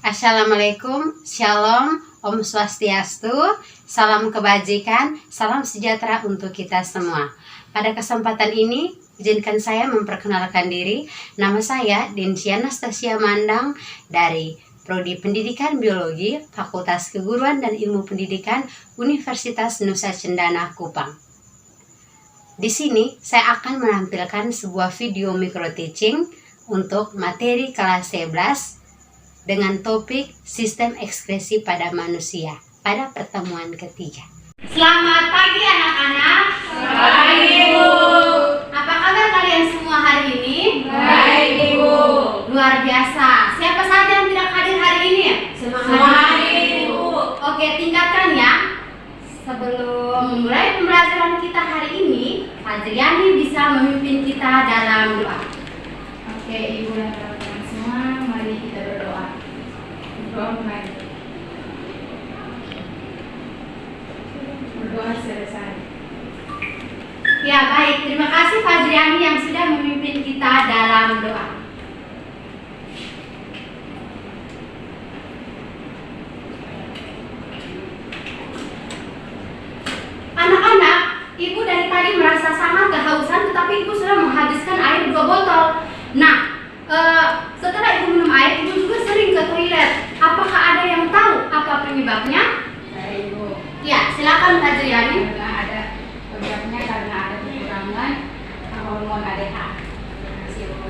Assalamualaikum, Shalom, Om Swastiastu, salam kebajikan, salam sejahtera untuk kita semua. Pada kesempatan ini, izinkan saya memperkenalkan diri. Nama saya Dinsi Anastasia Mandang dari Prodi Pendidikan Biologi, Fakultas Keguruan dan Ilmu Pendidikan, Universitas Nusa Cendana, Kupang. Di sini, saya akan menampilkan sebuah video micro teaching untuk materi kelas 11 dengan topik sistem ekskresi pada manusia pada pertemuan ketiga. Selamat pagi anak-anak. Selamat pagi Ibu. Apa kabar kalian semua hari ini? Baik Ibu. Luar biasa. Siapa saja yang tidak hadir hari ini? Semangat Ibu. Oke, tingkatkan ya. Sebelum memulai pembelajaran kita hari ini, Fadriani bisa memimpin kita dalam doa. Oke Ibu dan teman-teman semua, mari kita berdoa. Berdoa selesai. Ya baik, terima kasih Fadriani yang sudah memimpin kita dalam doa. Anak-anak, Ibu dari tadi merasa sangat kehausan, tetapi Ibu sudah menghabiskan air 2 botol. Nah, setelah Ibu minum air, Ibu juga sering ke toilet. Apakah ada yang tahu apa penyebabnya? Baik Ibu. Ya, silakan Fadriani. Karena ada penyebabnya karena ada kekurangan hormon ADH. Terima kasih Ibu.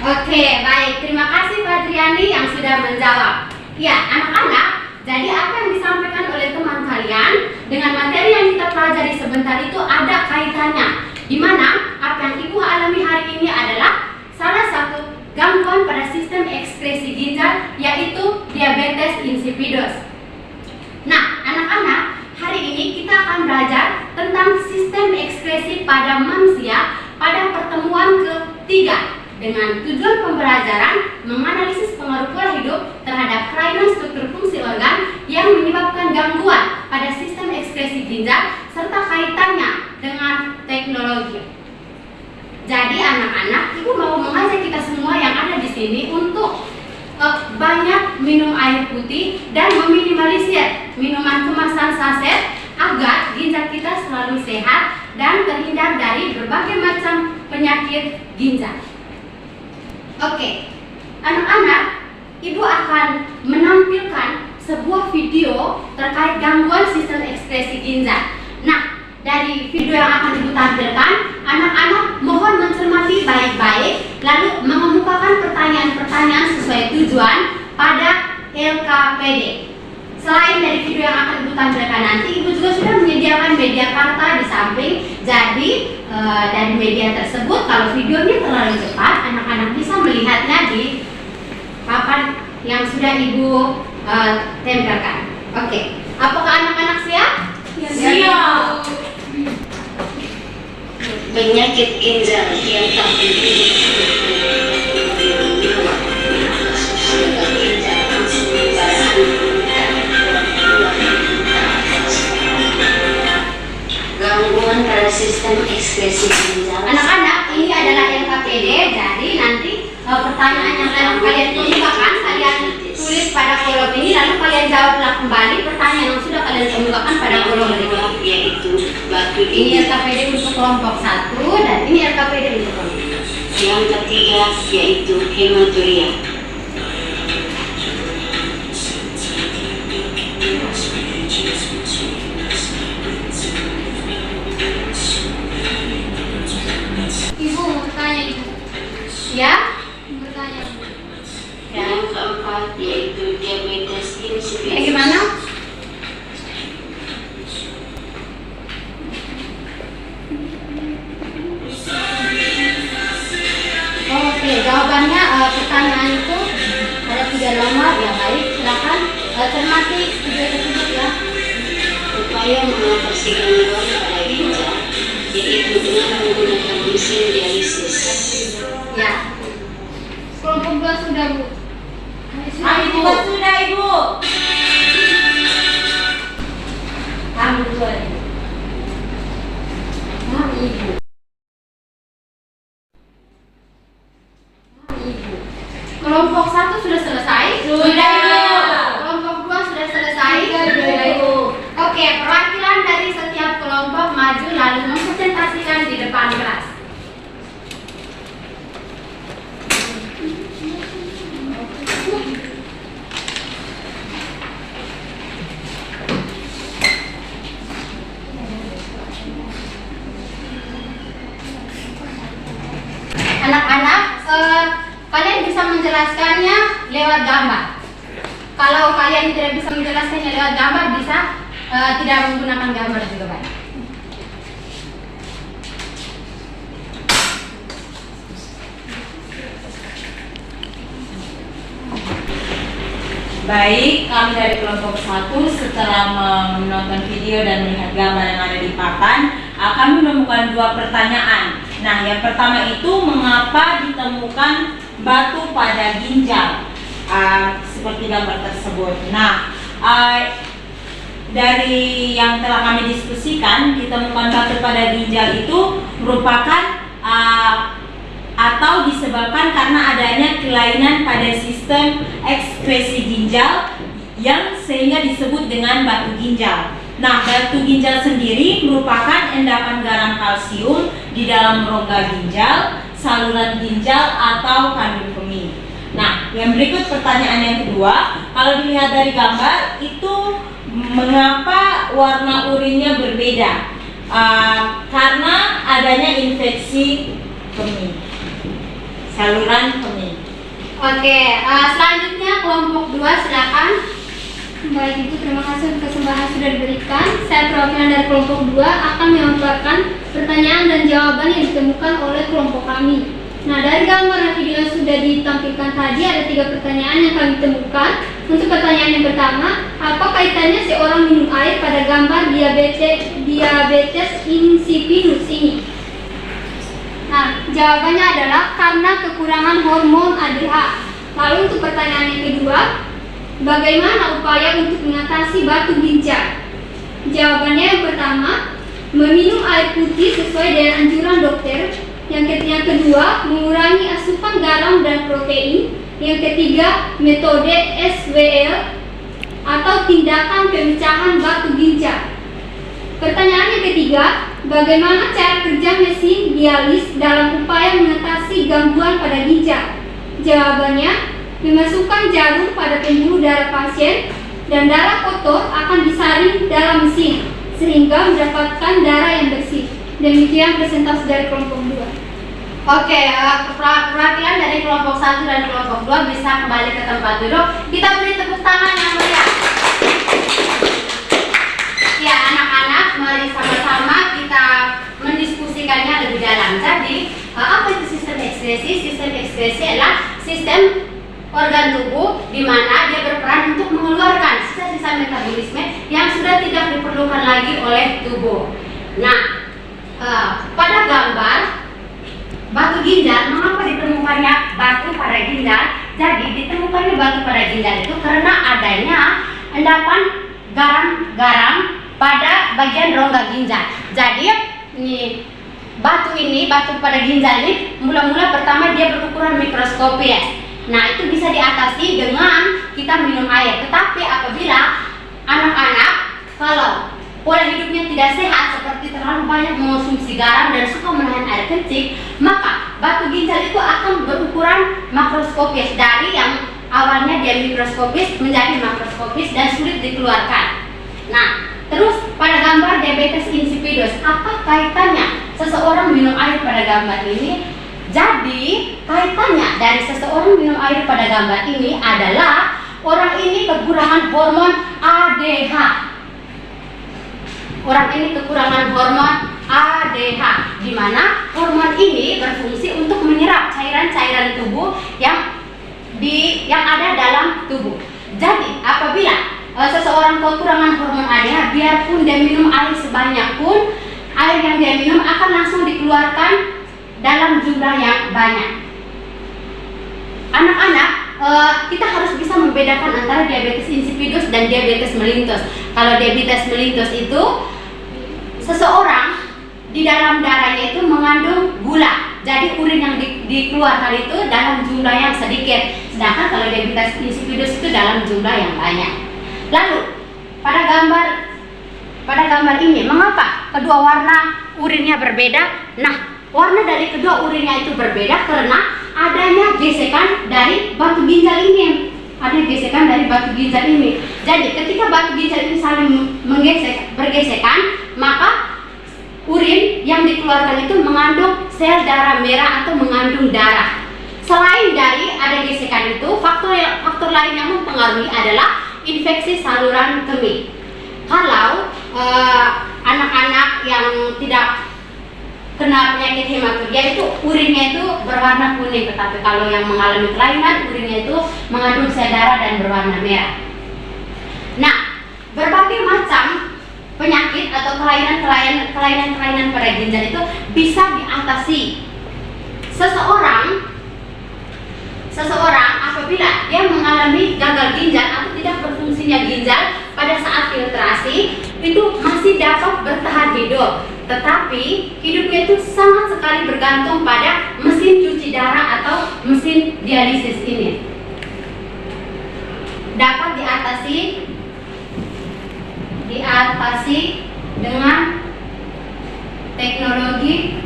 Oke, baik. Terima kasih Fadriani yang sudah menjawab. Ya, anak-anak, jadi apa yang disampaikan oleh teman kalian dengan materi yang kita pelajari sebentar itu ada kaitannya. Di mana apa yang Ibu alami hari ini adalah salah satu gangguan pada sistem ekskresi ginjal, yaitu diabetes insipidus. Nah, anak-anak, hari ini kita akan belajar tentang sistem ekskresi pada manusia pada pertemuan ketiga dengan tujuan pembelajaran menganalisis pengaruh pola hidup terhadap kelainan struktur fungsi organ yang menyebabkan gangguan pada sistem ekskresi ginjal serta kaitannya dengan teknologi. Jadi anak-anak, Ibu mau mengajak kita semua yang ada di sini untuk banyak minum air putih dan meminimalisir minuman kemasan saset agar ginjal kita selalu sehat dan terhindar dari berbagai macam penyakit ginjal. Oke, anak-anak, Ibu akan menampilkan sebuah video terkait gangguan sistem ekskresi ginjal. Nah, dari video yang akan Ibu tampilkan, anak-anak mohon mencermati baik-baik, lalu mengemukakan pertanyaan-pertanyaan sesuai tujuan pada LKPD. Selain dari video yang akan Ibu tampilkan nanti, Ibu juga sudah menyediakan media karta di samping. Jadi dari media tersebut, kalau videonya terlalu cepat, anak-anak bisa melihatnya di papan yang sudah Ibu tempelkan. Oke, apakah anak-anak siap? Siap. Penyakit ginjal yang tak gangguan pada sistem ekskresi ginjal. Anak-anak, ini adalah LKPD. Jadi nanti pertanyaan yang kalian kemukakan, kalian tulis pada kolom ini, lalu kalian jawablah kembali pertanyaan yang sudah kalian kemukakan pada kolom ini. Yaitu batu Ini LKPD untuk kelompok 1 dan ini LKPD untuk kelompok 2. yang ketiga yaitu hematuria. Ibu mau bertanya, Ibu. Ya? Bertanya. Yang keempat yaitu diabetes insipidus. Gimana? Oke, jawabannya pertanyaan itu ada 3 nomor. Ya baik, silakan cermati video tersebut ya. Upaya mengatasi gangguan pada ginjal yaitu dengan menggunakan mesin dialisis. Ya. Kelompok 2 sudah, Bu. Kami juga sudah Ibu. Kami dua, Ibu. Ibu. Kelompok 1 sudah selesai? Sudah. menjelaskannya lewat gambar. Kalau kalian tidak bisa menjelaskannya lewat gambar, bisa tidak menggunakan gambar juga baik. Baik, kami dari kelompok 1 setelah menonton video dan melihat gambar yang ada di papan, kami menemukan 2 pertanyaan. Nah, yang pertama itu mengapa ditemukan batu pada ginjal seperti gambar tersebut. Nah, dari yang telah kami diskusikan, ditemukan batu pada ginjal itu merupakan atau disebabkan karena adanya kelainan pada sistem ekskresi ginjal yang sehingga disebut dengan batu ginjal. Nah, batu ginjal sendiri merupakan endapan garam kalsium di dalam rongga ginjal, saluran ginjal atau kandung kemih. Nah, yang berikut pertanyaan yang kedua, kalau dilihat dari gambar itu mengapa warna urinnya berbeda? Karena adanya infeksi kemih, saluran kemih. Oke, selanjutnya kelompok 2 silakan. Baik Ibu, terima kasih untuk kesempatan sudah diberikan. Saya perwakilan dari kelompok 2 akan memaparkan pertanyaan dan jawaban yang ditemukan oleh kelompok kami. Nah, dari gambar dan video yang sudah ditampilkan tadi ada 3 pertanyaan yang kami temukan. Untuk pertanyaan yang pertama, apa kaitannya seorang minum air pada gambar diabetes insipidus ini? Nah, jawabannya adalah karena kekurangan hormon ADH. Lalu untuk pertanyaan yang kedua, bagaimana upaya untuk mengatasi batu ginjal? Jawabannya yang pertama, meminum air putih sesuai dengan anjuran dokter. Yang kedua, mengurangi asupan garam dan protein. Yang ketiga, metode SWL atau tindakan pemecahan batu ginjal. Pertanyaan yang ketiga, bagaimana cara kerja mesin dialis dalam upaya mengatasi gangguan pada ginjal? Jawabannya, memasukkan jarum pada pembuluh darah pasien dan darah kotor akan disaring dalam mesin sehingga mendapatkan darah yang bersih. Demikian presentasi dari kelompok 2. Oke, perwakilan dari kelompok 1 dan kelompok 2 bisa kembali ke tempat duduk. Kita beri tepuk tangan yang meriah. Ya, anak-anak, mari sama-sama kita mendiskusikannya lebih dalam. Jadi, apa itu sistem ekskresi? Sistem ekskresi adalah sistem organ tubuh di mana dia berperan untuk mengeluarkan sisa-sisa metabolisme yang sudah tidak diperlukan lagi oleh tubuh. Nah, pada gambar batu ginjal, mengapa ditemukannya batu pada ginjal? Jadi ditemukannya batu pada ginjal itu karena adanya endapan garam pada bagian rongga ginjal. Jadi batu pada ginjal ini mula-mula pertama dia berukuran mikroskopis. Nah, itu bisa diatasi dengan kita minum air. Tetapi apabila anak-anak kalau pola hidupnya tidak sehat seperti terlalu banyak mengonsumsi garam dan suka menahan air kencing, maka batu ginjal itu akan berukuran makroskopis dari yang awalnya dia mikroskopis menjadi makroskopis dan sulit dikeluarkan. Nah, terus pada gambar diabetes insipidus, apa kaitannya seseorang minum air pada gambar ini? Jadi, kaitannya dari seseorang minum air pada gambar ini adalah orang ini kekurangan hormon ADH. Orang ini kekurangan hormon ADH, di mana hormon ini berfungsi untuk menyerap cairan-cairan tubuh yang ada dalam tubuh. Jadi, apabila seseorang kekurangan hormon ADH, biarpun dia minum air sebanyak pun, air yang dia minum akan langsung dikeluarkan dalam jumlah yang banyak. Anak-anak, kita harus bisa membedakan antara diabetes insipidus dan diabetes mellitus. Kalau diabetes mellitus itu seseorang di dalam darahnya itu mengandung gula, jadi urin yang dikeluarkan itu dalam jumlah yang sedikit. Sedangkan kalau diabetes insipidus itu dalam jumlah yang banyak. Lalu pada gambar ini, mengapa kedua warna urinnya berbeda? Nah, warna dari kedua urinnya itu berbeda karena adanya gesekan dari batu ginjal ini. Ada gesekan dari batu ginjal ini. Jadi ketika batu ginjal ini saling bergesekan, maka urin yang dikeluarkan itu mengandung sel darah merah atau mengandung darah. Selain dari ada gesekan itu, faktor lain yang mempengaruhi adalah infeksi saluran kemih. Kalau anak-anak yang tidak kena penyakit hematuria itu urinnya itu berwarna kuning, tetapi kalau yang mengalami kelainan urinnya itu mengandung sel darah dan berwarna merah. Nah, berbagai macam penyakit atau kelainan pada ginjal itu bisa diatasi. Seseorang apabila dia mengalami gagal ginjal atau tidak berfungsinya ginjal pada saat filtrasi itu masih dapat bertahan hidup, tetapi hidupnya itu sangat sekali bergantung pada mesin cuci darah atau mesin dialisis ini. Dapat diatasi dengan teknologi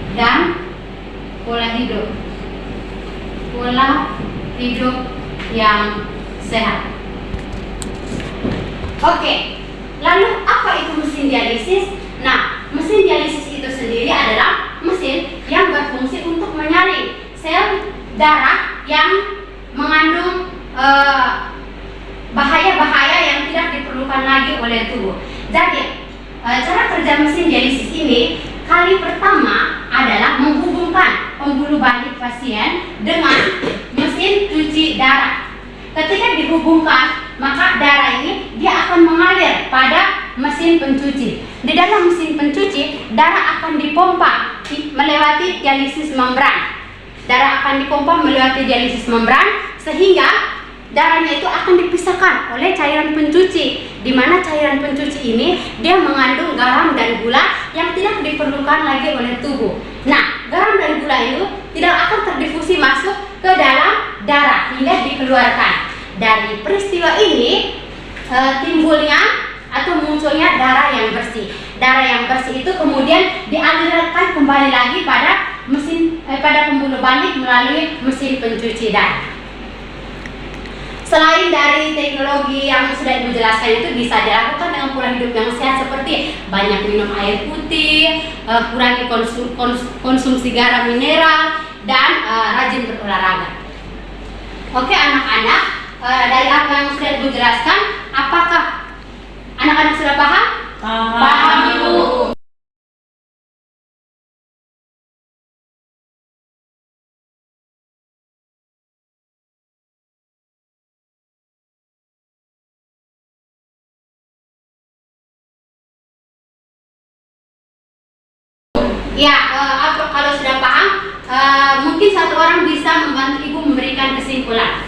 dan pola hidup yang sehat. Oke, lalu apa itu mesin dialisis? Nah, mesin dialisis itu sendiri adalah mesin yang berfungsi untuk menyaring sel darah yang mengandung bahaya-bahaya yang tidak diperlukan lagi oleh tubuh. Jadi, cara kerja mesin dialisis ini kali pertama adalah menghubungkan pembuluh balik pasien dengan mesin cuci darah. Ketika dihubungkan, maka darah ini dia akan mengalir pada mesin pencuci. Di dalam mesin pencuci, darah akan dipompa melewati dialisis membran. Sehingga darahnya itu akan dipisahkan oleh cairan pencuci, di mana cairan pencuci ini dia mengandung garam dan gula yang tidak diperlukan lagi oleh tubuh. Nah, garam dan gula itu tidak akan terdifusi masuk ke dalam darah hingga dikeluarkan. Dari peristiwa ini timbulnya atau munculnya darah yang bersih. Darah yang bersih itu kemudian dialirkan kembali lagi pada pada pembuluh balik melalui mesin pencuci darah. Selain dari teknologi yang sudah Ibu jelaskan itu bisa dilakukan dengan pola hidup yang sehat seperti banyak minum air putih, kurangi konsumsi garam mineral, dan rajin berolahraga. Oke anak-anak, dari apa yang sudah Ibu jelaskan, apakah anak-anak sudah paham? Paham Ibu. Ya, kalau sudah paham, mungkin satu orang bisa membantu Ibu memberikan kesimpulan.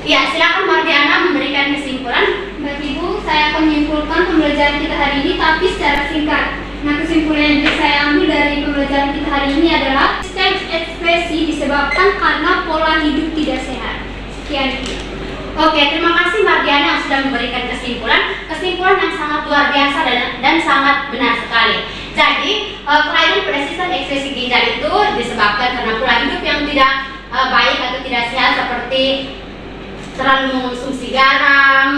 Ya, silakan Mardiana memberikan kesimpulan. Baik Ibu, saya akan menyimpulkan pembelajaran kita hari ini tapi secara singkat. Nah, kesimpulan yang bisa saya ambil dari pembelajaran kita hari ini adalah sistem ekspresi disebabkan karena pola hidup tidak sehat. Sekian Ibu. Oke, terima kasih Mardiana yang sudah memberikan kesimpulan yang sangat luar biasa dan sangat benar sekali. Jadi, kelainan pada sistem ekspresi ginjal itu disebabkan karena pola hidup yang tidak baik atau tidak sehat seperti terlalu mengonsumsi garam,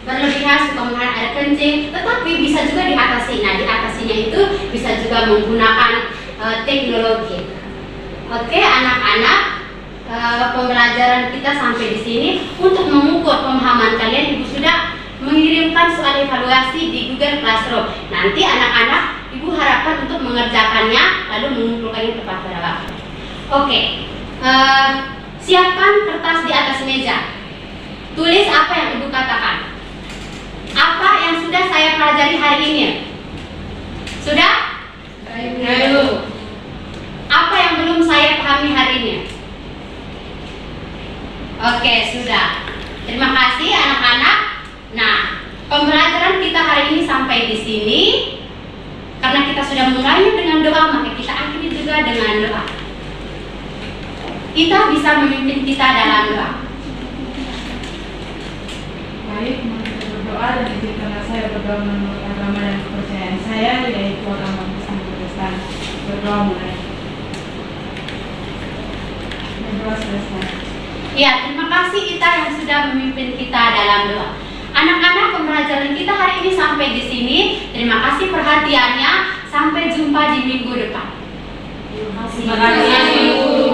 berlebihan, suka menahan air kencing, tetapi bisa juga diatasi. Nah, diatasinya itu bisa juga menggunakan teknologi. Oke, anak-anak, pembelajaran kita sampai di sini. Untuk mengukur pemahaman kalian, Ibu sudah mengirimkan soal evaluasi di Google Classroom. Nanti anak-anak Ibu harapkan untuk mengerjakannya lalu mengumpulkannya tepat pada waktu. Oke, siapkan kertas di atas meja. Tulis apa yang Ibu katakan. Apa yang sudah saya pelajari hari ini? Sudah? Belum. Apa yang belum saya pahami hari ini? Oke, sudah. Terima kasih anak-anak. Nah, pembelajaran kita hari ini sampai di sini. Karena kita sudah mulainya dengan doa, maka kita akhiri juga dengan doa. Kita bisa memimpin kita dalam doa. Baik, kita berdoa dan izinkanlah saya berdoa menurut agama dan kepercayaan saya, yaitu agama Muslim Protestan. Berdoa mulai. Berdoa selesai. Ya, terima kasih Ita yang sudah memimpin kita dalam doa. Anak-anak, pembelajaran kita hari ini sampai di sini. Terima kasih perhatiannya. Sampai jumpa di minggu depan. Terima kasih Ibu.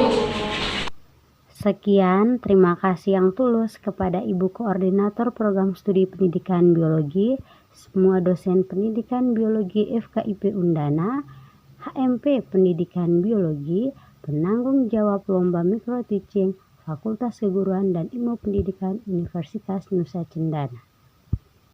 Sekian, terima kasih yang tulus kepada Ibu Koordinator Program Studi Pendidikan Biologi, semua dosen pendidikan biologi FKIP Undana, HMP Pendidikan Biologi, penanggung jawab lomba Micro Teaching, Fakultas Keguruan dan Ilmu Pendidikan Universitas Nusa Cendana.